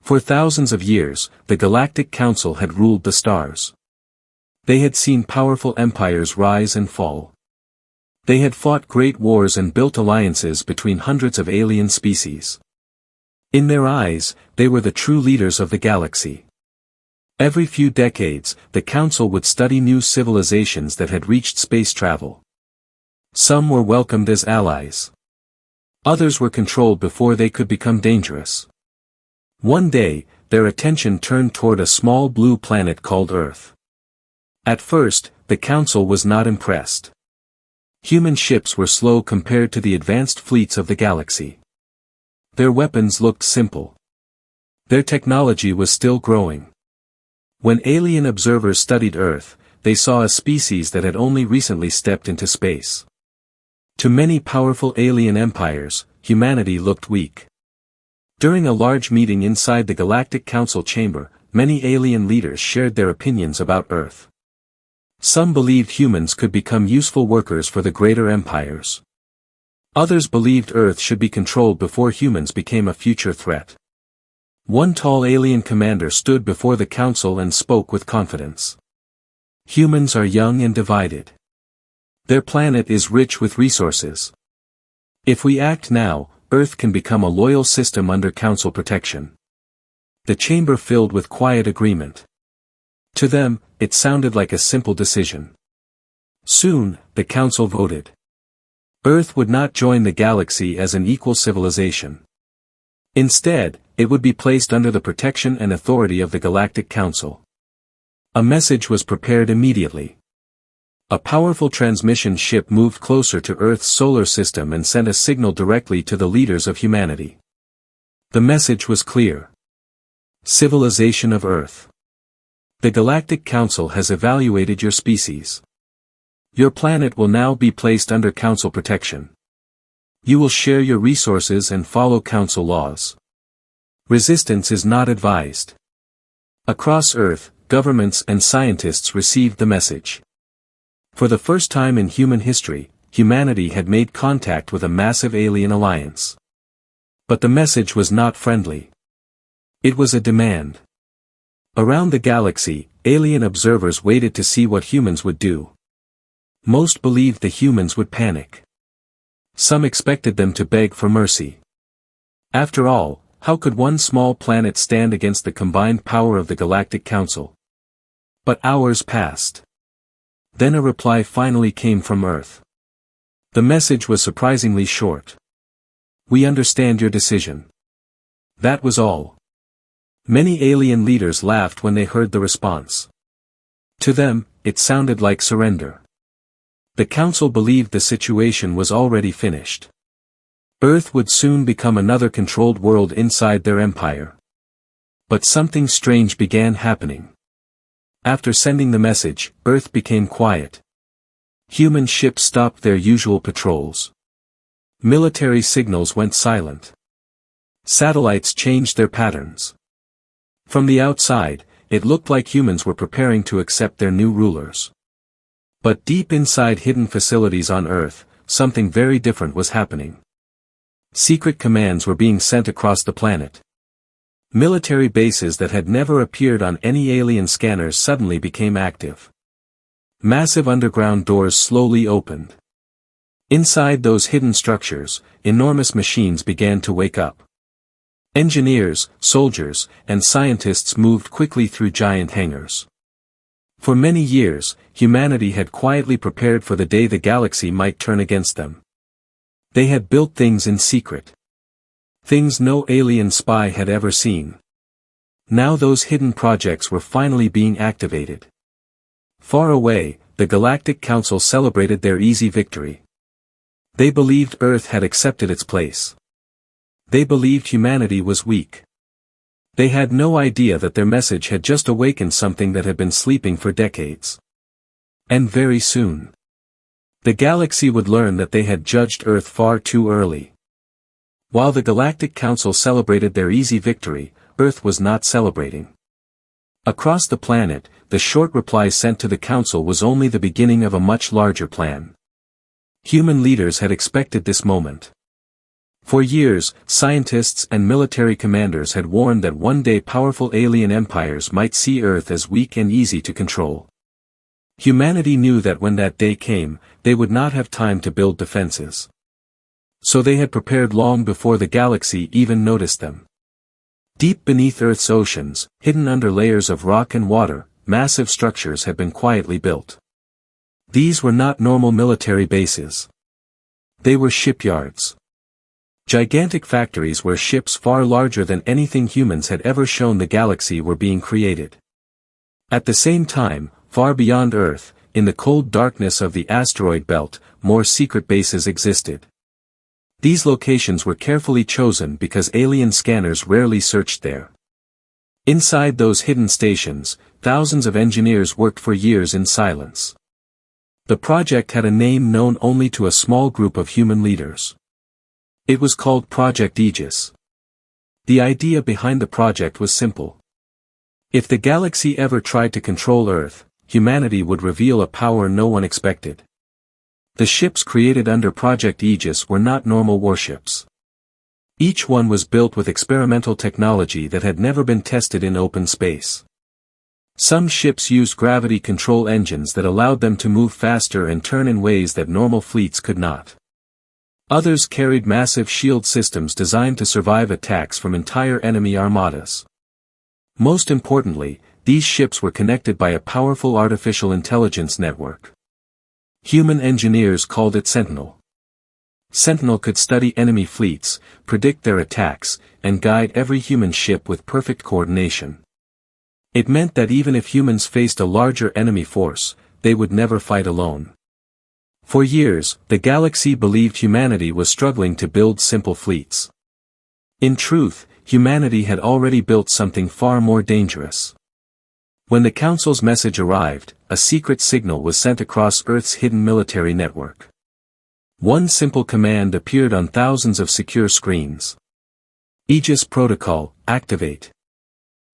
For thousands of years, the Galactic Council had ruled the stars. They had seen powerful empires rise and fall. They had fought great wars and built alliances between hundreds of alien species. In their eyes, they were the true leaders of the galaxy. Every few decades, the Council would study new civilizations that had reached space travel. Some were welcomed as allies. Others were controlled before they could become dangerous. One day, their attention turned toward a small blue planet called Earth. At first, the Council was not impressed. Human ships were slow compared to the advanced fleets of the galaxy. Their weapons looked simple. Their technology was still growing. When alien observers studied Earth, they saw a species that had only recently stepped into space. To many powerful alien empires, humanity looked weak. During a large meeting inside the Galactic Council chamber, many alien leaders shared their opinions about Earth. Some believed humans could become useful workers for the greater empires. Others believed Earth should be controlled before humans became a future threat. One tall alien commander stood before the council and spoke with confidence. Humans are young and divided. Their planet is rich with resources. If we act now, Earth can become a loyal system under council protection. The chamber filled with quiet agreement. To them, it sounded like a simple decision. Soon, the council voted. Earth would not join the galaxy as an equal civilization. Instead, it would be placed under the protection and authority of the Galactic Council. A message was prepared immediately. A powerful transmission ship moved closer to Earth's solar system and sent a signal directly to the leaders of humanity. The message was clear. Civilization of Earth. The Galactic Council has evaluated your species. Your planet will now be placed under Council protection. You will share your resources and follow Council laws. Resistance is not advised. Across Earth, governments and scientists received the message. For the first time in human history, humanity had made contact with a massive alien alliance. But the message was not friendly. It was a demand. Around the galaxy, alien observers waited to see what humans would do. Most believed the humans would panic. Some expected them to beg for mercy. After all, how could one small planet stand against the combined power of the Galactic Council? But hours passed. Then a reply finally came from Earth. The message was surprisingly short. We understand your decision. That was all. Many alien leaders laughed when they heard the response. To them, it sounded like surrender. The Council believed the situation was already finished. Earth would soon become another controlled world inside their empire. But something strange began happening. After sending the message, Earth became quiet. Human ships stopped their usual patrols. Military signals went silent. Satellites changed their patterns. From the outside, it looked like humans were preparing to accept their new rulers. But deep inside hidden facilities on Earth, something very different was happening. Secret commands were being sent across the planet. Military bases that had never appeared on any alien scanners suddenly became active. Massive underground doors slowly opened. Inside those hidden structures, enormous machines began to wake up. Engineers, soldiers, and scientists moved quickly through giant hangars. For many years, humanity had quietly prepared for the day the galaxy might turn against them. They had built things in secret. Things no alien spy had ever seen. Now those hidden projects were finally being activated. Far away, the Galactic Council celebrated their easy victory. They believed Earth had accepted its place. They believed humanity was weak. They had no idea that their message had just awakened something that had been sleeping for decades. And very soon, the galaxy would learn that they had judged Earth far too early. While the Galactic Council celebrated their easy victory, Earth was not celebrating. Across the planet, the short reply sent to the Council was only the beginning of a much larger plan. Human leaders had expected this moment. For years, scientists and military commanders had warned that one day powerful alien empires might see Earth as weak and easy to control. Humanity knew that when that day came, they would not have time to build defenses. So they had prepared long before the galaxy even noticed them. Deep beneath Earth's oceans, hidden under layers of rock and water, massive structures had been quietly built. These were not normal military bases. They were shipyards. Gigantic factories where ships far larger than anything humans had ever shown the galaxy were being created. At the same time, far beyond Earth, in the cold darkness of the asteroid belt, more secret bases existed. These locations were carefully chosen because alien scanners rarely searched there. Inside those hidden stations, thousands of engineers worked for years in silence. The project had a name known only to a small group of human leaders. It was called Project Aegis. The idea behind the project was simple. If the galaxy ever tried to control Earth, humanity would reveal a power no one expected. The ships created under Project Aegis were not normal warships. Each one was built with experimental technology that had never been tested in open space. Some ships used gravity control engines that allowed them to move faster and turn in ways that normal fleets could not. Others carried massive shield systems designed to survive attacks from entire enemy armadas. Most importantly, these ships were connected by a powerful artificial intelligence network. Human engineers called it Sentinel. Sentinel could study enemy fleets, predict their attacks, and guide every human ship with perfect coordination. It meant that even if humans faced a larger enemy force, they would never fight alone. For years, the galaxy believed humanity was struggling to build simple fleets. In truth, humanity had already built something far more dangerous. When the Council's message arrived, a secret signal was sent across Earth's hidden military network. One simple command appeared on thousands of secure screens. Aegis Protocol, activate.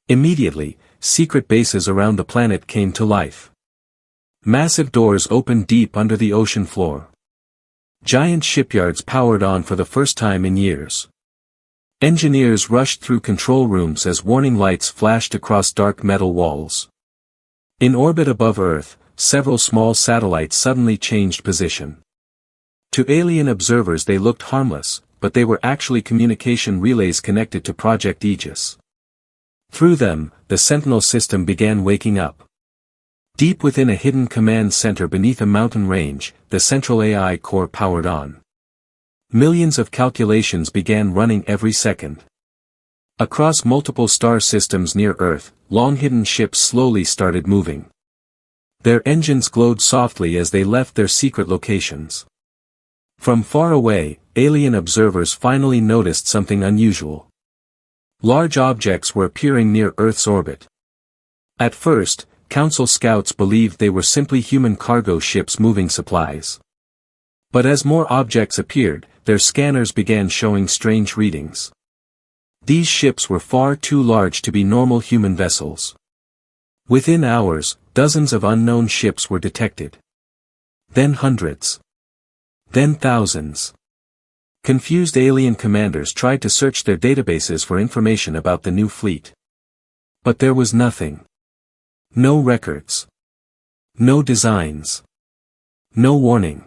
Immediately, secret bases around the planet came to life. Massive doors opened deep under the ocean floor. Giant shipyards powered on for the first time in years. Engineers rushed through control rooms as warning lights flashed across dark metal walls. In orbit above Earth, several small satellites suddenly changed position. To alien observers they looked harmless, but they were actually communication relays connected to Project Aegis. Through them, the Sentinel system began waking up. Deep within a hidden command center beneath a mountain range, the central AI core powered on. Millions of calculations began running every second. Across multiple star systems near Earth, long-hidden ships slowly started moving. Their engines glowed softly as they left their secret locations. From far away, alien observers finally noticed something unusual. Large objects were appearing near Earth's orbit. At first, Council scouts believed they were simply human cargo ships moving supplies. But as more objects appeared, their scanners began showing strange readings. These ships were far too large to be normal human vessels. Within hours, dozens of unknown ships were detected. Then hundreds. Then thousands. Confused alien commanders tried to search their databases for information about the new fleet. But there was nothing. No records. No designs. No warning.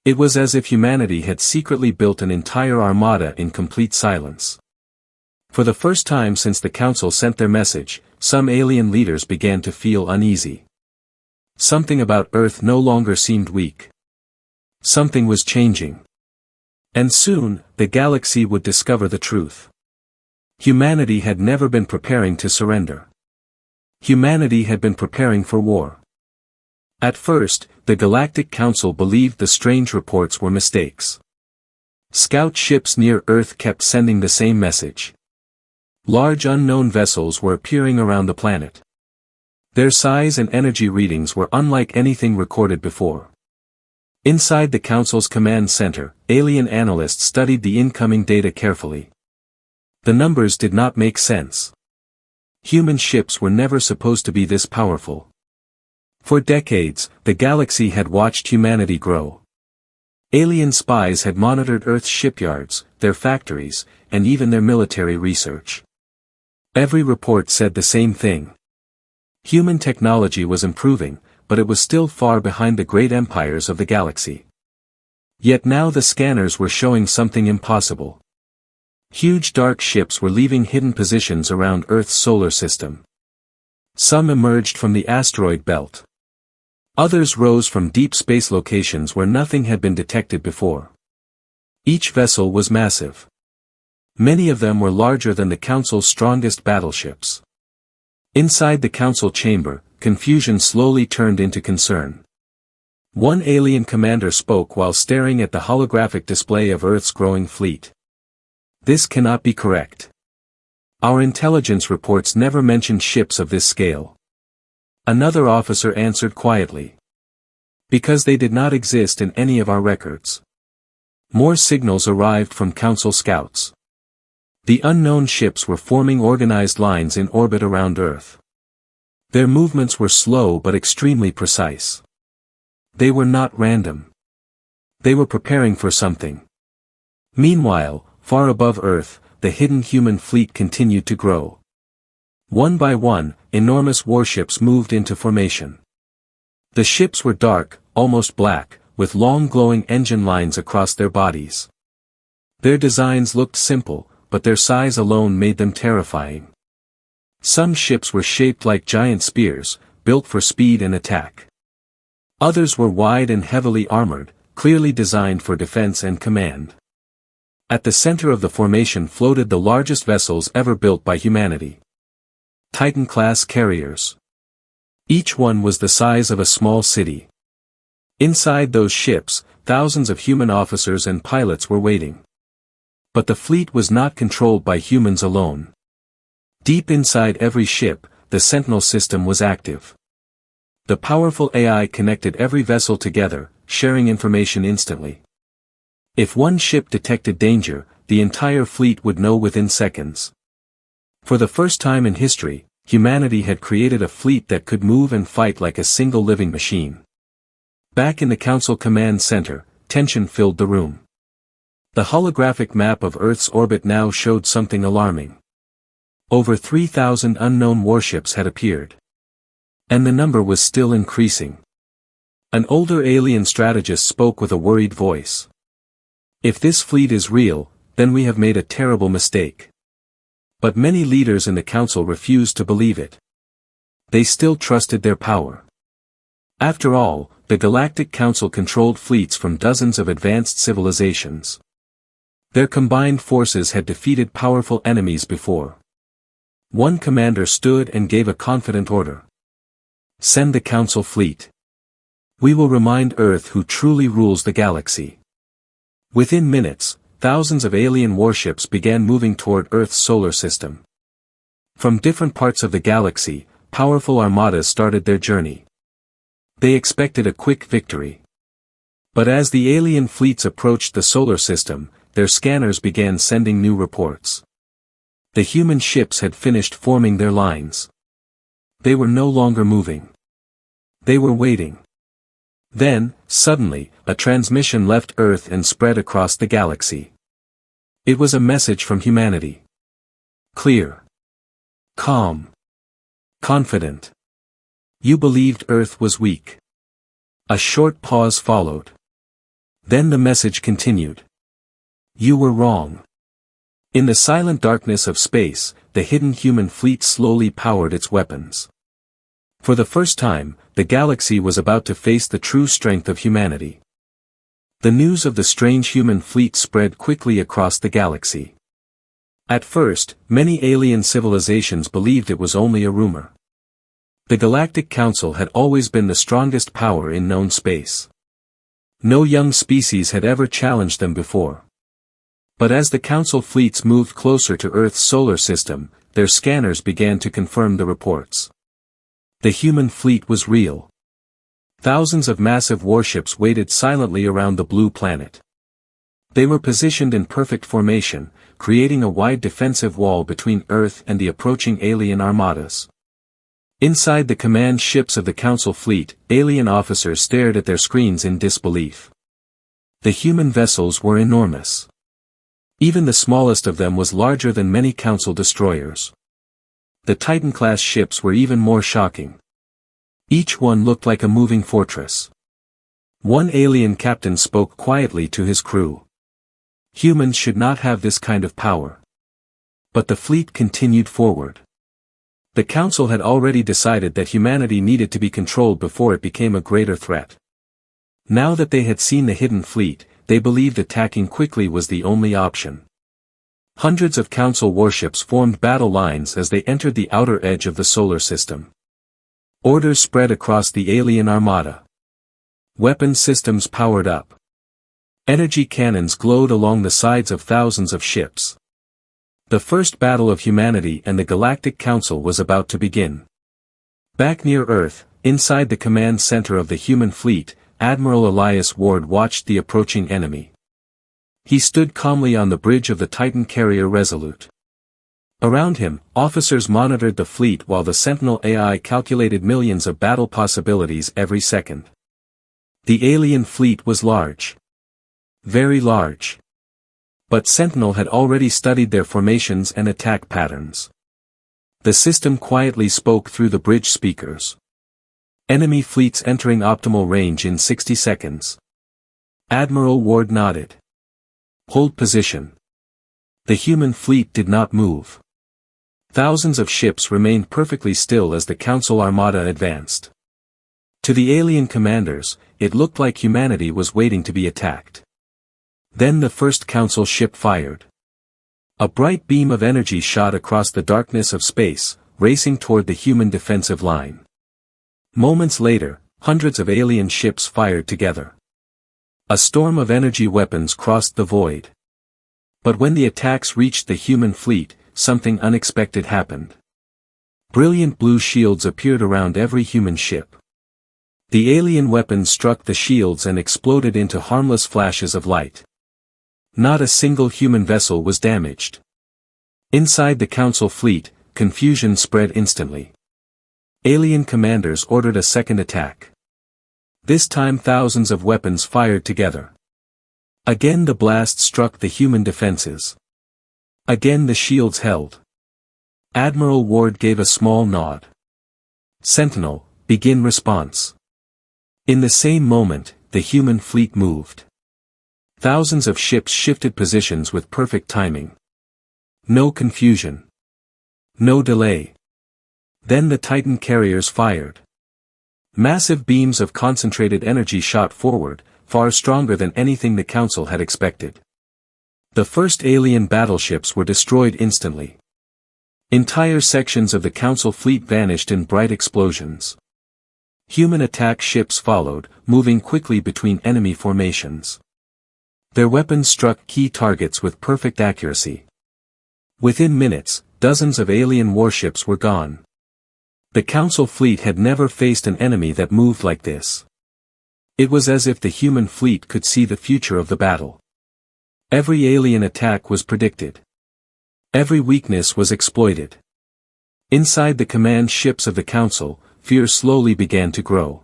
It was as if humanity had secretly built an entire armada in complete silence. For the first time since the Council sent their message, some alien leaders began to feel uneasy. Something about Earth no longer seemed weak. Something was changing. And soon, the galaxy would discover the truth. Humanity had never been preparing to surrender. Humanity had been preparing for war. At first, the Galactic Council believed the strange reports were mistakes. Scout ships near Earth kept sending the same message. Large unknown vessels were appearing around the planet. Their size and energy readings were unlike anything recorded before. Inside the Council's command center, alien analysts studied the incoming data carefully. The numbers did not make sense. Human ships were never supposed to be this powerful. For decades, the galaxy had watched humanity grow. Alien spies had monitored Earth's shipyards, their factories, and even their military research. Every report said the same thing. Human technology was improving, but it was still far behind the great empires of the galaxy. Yet now the scanners were showing something impossible. Huge dark ships were leaving hidden positions around Earth's solar system. Some emerged from the asteroid belt. Others rose from deep space locations where nothing had been detected before. Each vessel was massive. Many of them were larger than the Council's strongest battleships. Inside the Council chamber, confusion slowly turned into concern. One alien commander spoke while staring at the holographic display of Earth's growing fleet. "This cannot be correct. Our intelligence reports never mentioned ships of this scale." Another officer answered quietly. "Because they did not exist in any of our records." More signals arrived from Council scouts. The unknown ships were forming organized lines in orbit around Earth. Their movements were slow but extremely precise. They were not random. They were preparing for something. Meanwhile, far above Earth, the hidden human fleet continued to grow. One by one, enormous warships moved into formation. The ships were dark, almost black, with long glowing engine lines across their bodies. Their designs looked simple, but their size alone made them terrifying. Some ships were shaped like giant spears, built for speed and attack. Others were wide and heavily armored, clearly designed for defense and command. At the center of the formation floated the largest vessels ever built by humanity. Titan-class carriers. Each one was the size of a small city. Inside those ships, thousands of human officers and pilots were waiting. But the fleet was not controlled by humans alone. Deep inside every ship, the Sentinel system was active. The powerful AI connected every vessel together, sharing information instantly. If one ship detected danger, the entire fleet would know within seconds. For the first time in history, humanity had created a fleet that could move and fight like a single living machine. Back in the Council Command Center, tension filled the room. The holographic map of Earth's orbit now showed something alarming. Over 3,000 unknown warships had appeared. And the number was still increasing. An older alien strategist spoke with a worried voice. "If this fleet is real, then we have made a terrible mistake." But many leaders in the Council refused to believe it. They still trusted their power. After all, the Galactic Council controlled fleets from dozens of advanced civilizations. Their combined forces had defeated powerful enemies before. One commander stood and gave a confident order. "Send the Council fleet. We will remind Earth who truly rules the galaxy." Within minutes, thousands of alien warships began moving toward Earth's solar system. From different parts of the galaxy, powerful armadas started their journey. They expected a quick victory. But as the alien fleets approached the solar system, their scanners began sending new reports. The human ships had finished forming their lines. They were no longer moving. They were waiting. Then, suddenly, a transmission left Earth and spread across the galaxy. It was a message from humanity. Clear. Calm. Confident. You believed Earth was weak. A short pause followed. Then the message continued. You were wrong. In the silent darkness of space, the hidden human fleet slowly powered its weapons. For the first time, the galaxy was about to face the true strength of humanity. The news of the strange human fleet spread quickly across the galaxy. At first, many alien civilizations believed it was only a rumor. The Galactic Council had always been the strongest power in known space. No young species had ever challenged them before. But as the Council fleets moved closer to Earth's solar system, their scanners began to confirm the reports. The human fleet was real. Thousands of massive warships waited silently around the blue planet. They were positioned in perfect formation, creating a wide defensive wall between Earth and the approaching alien armadas. Inside the command ships of the Council fleet, alien officers stared at their screens in disbelief. The human vessels were enormous. Even the smallest of them was larger than many Council destroyers. The Titan-class ships were even more shocking. Each one looked like a moving fortress. One alien captain spoke quietly to his crew. Humans should not have this kind of power. But the fleet continued forward. The Council had already decided that humanity needed to be controlled before it became a greater threat. Now that they had seen the hidden fleet, they believed attacking quickly was the only option. Hundreds of Council warships formed battle lines as they entered the outer edge of the solar system. Orders spread across the alien armada. Weapon systems powered up. Energy cannons glowed along the sides of thousands of ships. The first battle of humanity and the Galactic Council was about to begin. Back near Earth, inside the command center of the human fleet, Admiral Elias Ward watched the approaching enemy. He stood calmly on the bridge of the Titan carrier Resolute. Around him, officers monitored the fleet while the Sentinel AI calculated millions of battle possibilities every second. The alien fleet was large. Very large. But Sentinel had already studied their formations and attack patterns. The system quietly spoke through the bridge speakers. Enemy fleets entering optimal range in 60 seconds. Admiral Ward nodded. Hold position. The human fleet did not move. Thousands of ships remained perfectly still as the Council armada advanced. To the alien commanders, it looked like humanity was waiting to be attacked. Then the first Council ship fired. A bright beam of energy shot across the darkness of space, racing toward the human defensive line. Moments later, hundreds of alien ships fired together. A storm of energy weapons crossed the void. But when the attacks reached the human fleet, something unexpected happened. Brilliant blue shields appeared around every human ship. The alien weapons struck the shields and exploded into harmless flashes of light. Not a single human vessel was damaged. Inside the Council fleet, confusion spread instantly. Alien commanders ordered a second attack. This time thousands of weapons fired together. Again the blast struck the human defenses. Again the shields held. Admiral Ward gave a small nod. Sentinel, begin response. In the same moment, the human fleet moved. Thousands of ships shifted positions with perfect timing. No confusion. No delay. Then the Titan carriers fired. Massive beams of concentrated energy shot forward, far stronger than anything the Council had expected. The first alien battleships were destroyed instantly. Entire sections of the Council fleet vanished in bright explosions. Human attack ships followed, moving quickly between enemy formations. Their weapons struck key targets with perfect accuracy. Within minutes, dozens of alien warships were gone. The Council fleet had never faced an enemy that moved like this. It was as if the human fleet could see the future of the battle. Every alien attack was predicted. Every weakness was exploited. Inside the command ships of the Council, fear slowly began to grow.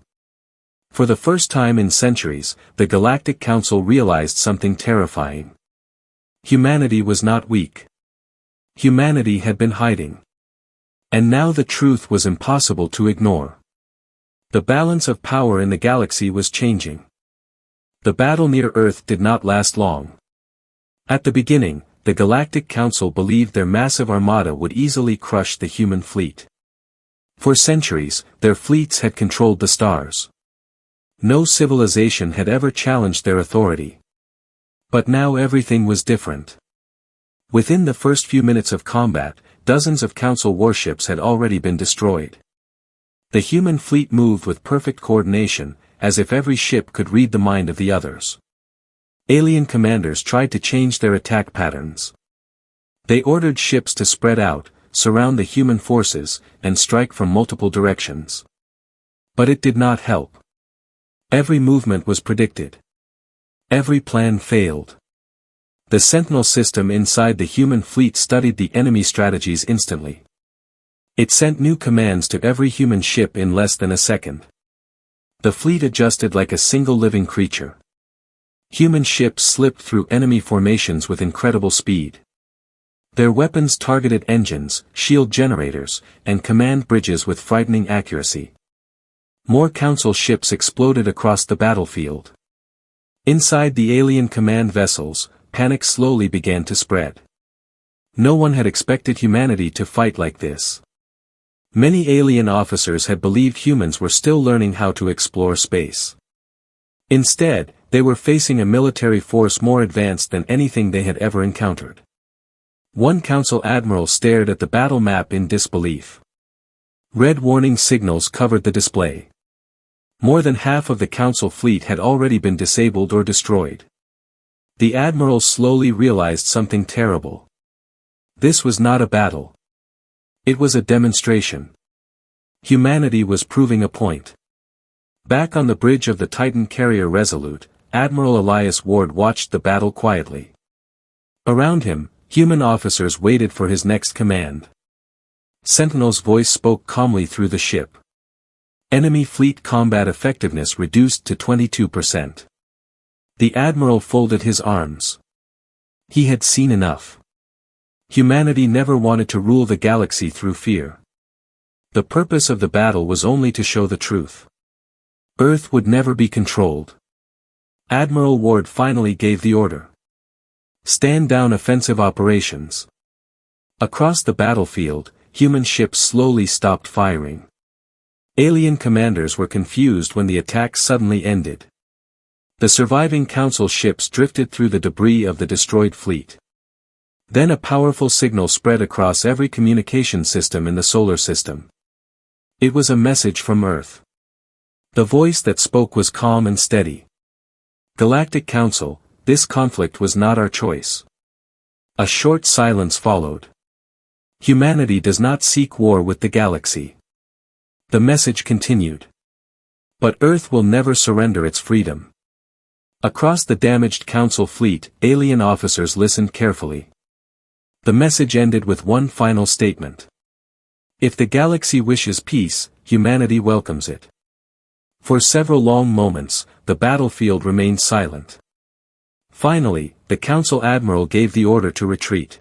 For the first time in centuries, the Galactic Council realized something terrifying. Humanity was not weak. Humanity had been hiding. And now the truth was impossible to ignore. The balance of power in the galaxy was changing. The battle near Earth did not last long. At the beginning, the Galactic Council believed their massive armada would easily crush the human fleet. For centuries, their fleets had controlled the stars. No civilization had ever challenged their authority. But now everything was different. Within the first few minutes of combat, dozens of Council warships had already been destroyed. The human fleet moved with perfect coordination, as if every ship could read the mind of the others. Alien commanders tried to change their attack patterns. They ordered ships to spread out, surround the human forces, and strike from multiple directions. But it did not help. Every movement was predicted. Every plan failed. The Sentinel system inside the human fleet studied the enemy strategies instantly. It sent new commands to every human ship in less than a second. The fleet adjusted like a single living creature. Human ships slipped through enemy formations with incredible speed. Their weapons targeted engines, shield generators, and command bridges with frightening accuracy. More Council ships exploded across the battlefield. Inside the alien command vessels, panic slowly began to spread. No one had expected humanity to fight like this. Many alien officers had believed humans were still learning how to explore space. Instead, they were facing a military force more advanced than anything they had ever encountered. One Council admiral stared at the battle map in disbelief. Red warning signals covered the display. More than half of the Council fleet had already been disabled or destroyed. The admiral slowly realized something terrible. This was not a battle. It was a demonstration. Humanity was proving a point. Back on the bridge of the Titan carrier Resolute, Admiral Elias Ward watched the battle quietly. Around him, human officers waited for his next command. Sentinel's voice spoke calmly through the ship. Enemy fleet combat effectiveness reduced to 22%. The admiral folded his arms. He had seen enough. Humanity never wanted to rule the galaxy through fear. The purpose of the battle was only to show the truth. Earth would never be controlled. Admiral Ward finally gave the order. Stand down offensive operations. Across the battlefield, human ships slowly stopped firing. Alien commanders were confused when the attack suddenly ended. The surviving Council ships drifted through the debris of the destroyed fleet. Then a powerful signal spread across every communication system in the solar system. It was a message from Earth. The voice that spoke was calm and steady. Galactic Council, this conflict was not our choice. A short silence followed. Humanity does not seek war with the galaxy. The message continued. But Earth will never surrender its freedom. Across the damaged Council fleet, alien officers listened carefully. The message ended with one final statement. If the galaxy wishes peace, humanity welcomes it. For several long moments, the battlefield remained silent. Finally, the Council admiral gave the order to retreat.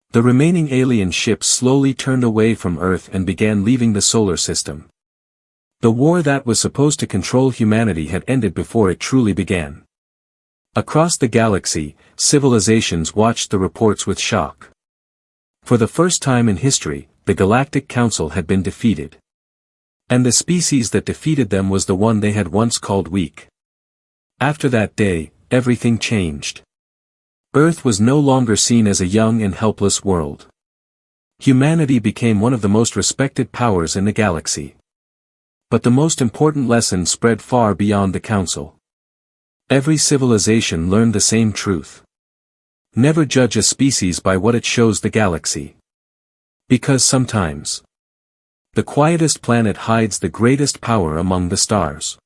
The remaining alien ships slowly turned away from Earth and began leaving the solar system. The war that was supposed to control humanity had ended before it truly began. Across the galaxy, civilizations watched the reports with shock. For the first time in history, the Galactic Council had been defeated. And the species that defeated them was the one they had once called weak. After that day, everything changed. Earth was no longer seen as a young and helpless world. Humanity became one of the most respected powers in the galaxy. But the most important lesson spread far beyond the Council. Every civilization learned the same truth. Never judge a species by what it shows the galaxy. Because sometimes, the quietest planet hides the greatest power among the stars.